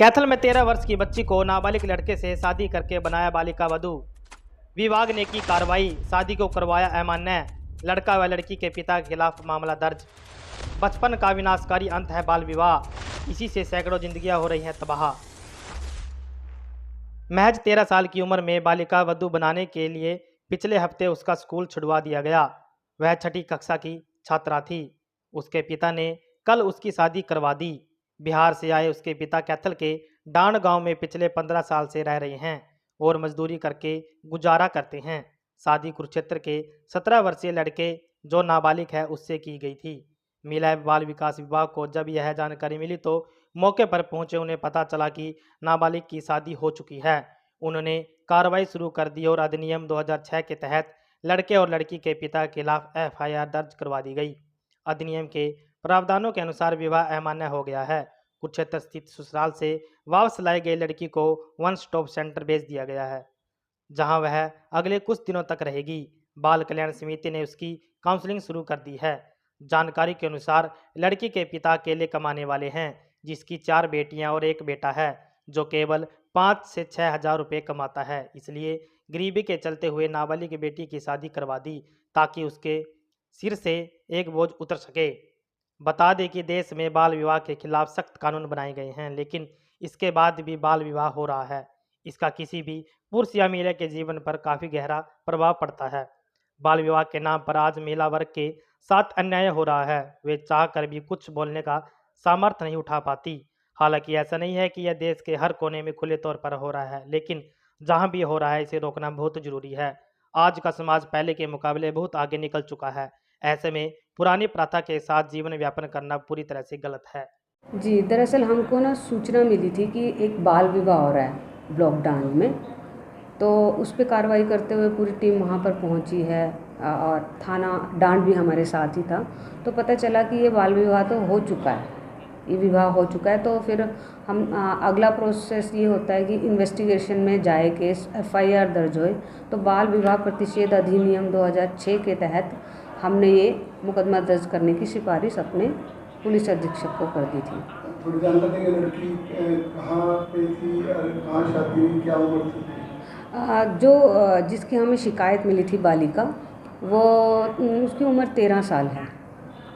कैथल में 13 वर्ष की बच्ची को नाबालिग लड़के से शादी करके बनाया बालिका वधू। विभाग ने की कार्रवाई, शादी को करवाया अमान्य। लड़का व लड़की के पिता के खिलाफ मामला दर्ज। बचपन का विनाशकारी अंत है बाल विवाह, इसी से सैकड़ों जिंदगियां हो रही हैं तबाह। महज 13 साल की उम्र में बालिका वधू बनाने के लिए पिछले हफ्ते उसका स्कूल छुड़वा दिया गया। वह 6ठी कक्षा की छात्रा थी। उसके पिता ने कल उसकी शादी करवा दी। बिहार से आए उसके पिता कैथल के डांड गांव में पिछले 15 साल से रह रहे हैं और मजदूरी करके गुजारा करते हैं। शादी कुरुक्षेत्र के 17 वर्षीय लड़के जो नाबालिग है उससे की गई थी। महिला बाल विकास विभाग को जब यह जानकारी मिली तो मौके पर पहुंचे उन्हें पता चला कि नाबालिग की शादी हो चुकी है। उन्होंने कार्रवाई शुरू कर दी और अधिनियम 2006 के तहत लड़के और लड़की के पिता के खिलाफ FIR दर्ज करवा दी गई। अधिनियम के प्रावधानों के अनुसार विवाह अमान्य हो गया है। कुरुक्षेत्र स्थित ससुराल से वापस लाई गई लड़की को वन स्टॉप सेंटर भेज दिया गया है, जहां वह अगले कुछ दिनों तक रहेगी। बाल कल्याण समिति ने उसकी काउंसलिंग शुरू कर दी है। जानकारी के अनुसार लड़की के पिता अकेले कमाने वाले हैं, जिसकी 4 बेटियां और 1 बेटा है, जो केवल 5 से 6 हज़ार रुपये कमाता है। इसलिए गरीबी के चलते हुए नाबालिग बेटी की शादी करवा दी ताकि उसके सिर से एक बोझ उतर सके। बता दें कि देश में बाल विवाह के खिलाफ सख्त कानून बनाए गए हैं, लेकिन इसके बाद भी बाल विवाह हो रहा है। इसका किसी भी पुरुष या महिला के जीवन पर काफ़ी गहरा प्रभाव पड़ता है। बाल विवाह के नाम पर आज महिला वर्ग के साथ अन्याय हो रहा है। वे चाह कर भी कुछ बोलने का सामर्थ्य नहीं उठा पाती। हालांकि ऐसा नहीं है कि यह देश के हर कोने में खुले तौर पर हो रहा है, लेकिन जहां भी हो रहा है इसे रोकना बहुत जरूरी है। आज का समाज पहले के मुकाबले बहुत आगे निकल चुका है। ऐसे में पुरानी प्रथा के साथ जीवन व्यापन करना पूरी तरह से गलत है। जी, दरअसल हमको ना सूचना मिली थी कि एक बाल विवाह हो रहा है ब्लॉक डांड में, तो उस पर कार्रवाई करते हुए पूरी टीम वहाँ पर पहुँची है और थाना डांड भी हमारे साथ ही था। तो पता चला कि ये बाल विवाह तो हो चुका है, ये विवाह हो चुका है। तो फिर हम अगला प्रोसेस ये होता है कि इन्वेस्टिगेशन में जाए, केस FIR दर्ज होए। तो बाल विवाह प्रतिषेध अधिनियम 2006 के तहत हमने ये मुकदमा दर्ज करने की सिफारिश अपने पुलिस अधीक्षक को कर दी थी। थोड़ी जानकारी देंगे, लड़की कहाँ पे थी और कहाँ शादी हुई, क्या उम्र थी? जिसकी हमें शिकायत मिली थी बालिका, वो उसकी उम्र 13 साल है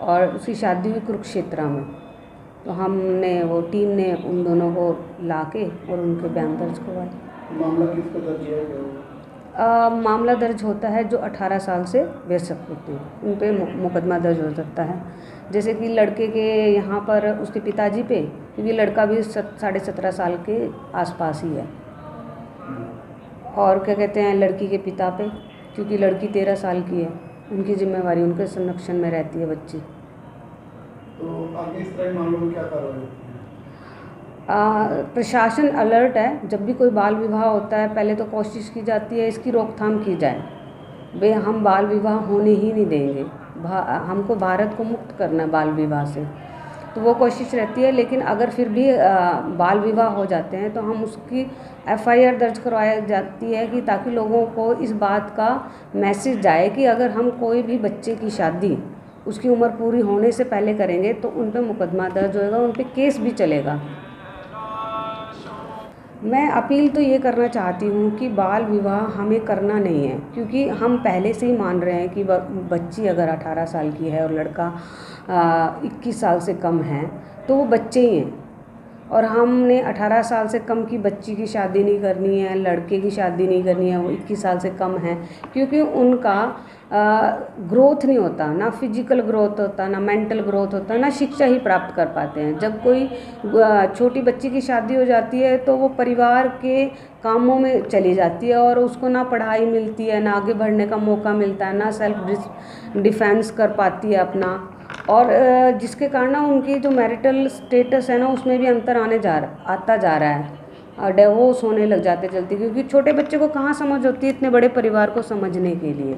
और उसकी शादी हुई कुरुक्षेत्र में। तो हमने वो टीम ने उन दोनों को लाके और उनके बयान दर्ज करवाए। मामला किस पर दर्ज है? मामला दर्ज होता है जो 18 साल से वयस्क होते हैं, उन पे मुकदमा दर्ज हो सकता है। जैसे कि लड़के के यहाँ पर उसके पिताजी पे, क्योंकि लड़का भी 17.5 साल के आसपास ही है। और क्या कहते हैं, लड़की के पिता पे, क्योंकि लड़की 13 साल की है, उनकी जिम्मेवारी उनके संरक्षण में रहती है बच्ची। तो आगे इस तरह मामलों में क्या कार्रवाई? प्रशासन अलर्ट है। जब भी कोई बाल विवाह होता है पहले तो कोशिश की जाती है इसकी रोकथाम की जाए। वे हम बाल विवाह होने ही नहीं देंगे, हमको भारत को मुक्त करना है बाल विवाह से, तो वो कोशिश रहती है। लेकिन अगर फिर भी बाल विवाह हो जाते हैं तो हम उसकी FIR दर्ज करवाई जाती है कि ताकि लोगों को इस बात का मैसेज जाए कि अगर हम कोई भी बच्चे की शादी उसकी उम्र पूरी होने से पहले करेंगे तो उन पर मुकदमा दर्ज होएगा, उन पर केस भी चलेगा। मैं अपील तो ये करना चाहती हूँ कि बाल विवाह हमें करना नहीं है, क्योंकि हम पहले से ही मान रहे हैं कि बच्ची अगर 18 साल की है और लड़का 21 साल से कम है तो वो बच्चे ही हैं। और हमने 18 साल से कम की बच्ची की शादी नहीं करनी है, लड़के की शादी नहीं करनी है वो 21 साल से कम है, क्योंकि उनका ग्रोथ नहीं होता, ना फिजिकल ग्रोथ होता, ना मेंटल ग्रोथ होता, ना शिक्षा ही प्राप्त कर पाते हैं। जब कोई छोटी बच्ची की शादी हो जाती है तो वो परिवार के कामों में चली जाती है और उसको ना पढ़ाई मिलती है, ना आगे बढ़ने का मौका मिलता है, ना सेल्फ डिफेंस कर पाती है अपना, और जिसके कारण ना उनकी जो मैरिटल स्टेटस है ना उसमें भी अंतर आता जा रहा है और डिवोर्स होने लग जाते जल्दी, क्योंकि छोटे बच्चे को कहाँ समझ होती है इतने बड़े परिवार को समझने के लिए।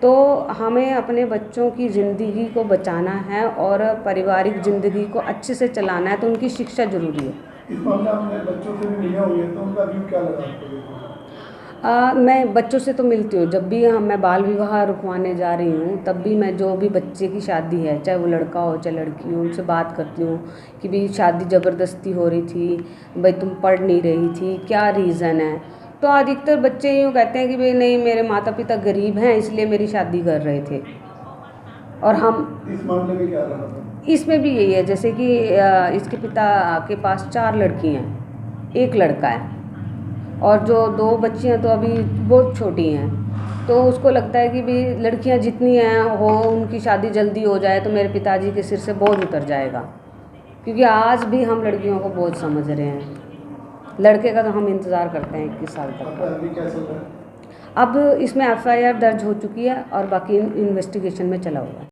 तो हमें अपने बच्चों की ज़िंदगी को बचाना है और पारिवारिक ज़िंदगी को अच्छे से चलाना है, तो उनकी शिक्षा ज़रूरी है। इस मामले में बच्चों से भी मिले होंगे तो उनका व्यू क्या लगा आपको? मैं बच्चों से तो मिलती हूँ। जब भी मैं बाल विवाह रुकवाने जा रही हूँ तब भी मैं जो भी बच्चे की शादी है, चाहे वो लड़का हो चाहे लड़की हो, उनसे बात करती हूँ कि भाई शादी ज़बरदस्ती हो रही थी, भाई तुम पढ़ नहीं रही थी, क्या रीज़न है। तो अधिकतर बच्चे यूँ कहते हैं कि भाई नहीं, मेरे माता पिता गरीब हैं इसलिए मेरी शादी कर रहे थे। और हम इस मामले में क्या रहा था? इसमें भी यही है, जैसे कि इसके पिता के पास 4 लड़की हैं, 1 लड़का है और जो 2 बच्चियां तो अभी बहुत छोटी हैं। तो उसको लगता है कि भाई लड़कियां जितनी हैं हो, उनकी शादी जल्दी हो जाए तो मेरे पिताजी के सिर से बोझ उतर जाएगा। क्योंकि आज भी हम लड़कियों को बोझ समझ रहे हैं, लड़के का तो हम इंतज़ार करते हैं 21 साल तक आपका का। अभी क्या चल रहा है? अब इसमें FIR दर्ज हो चुकी है और बाकी इन्वेस्टिगेशन में चला हुआ है।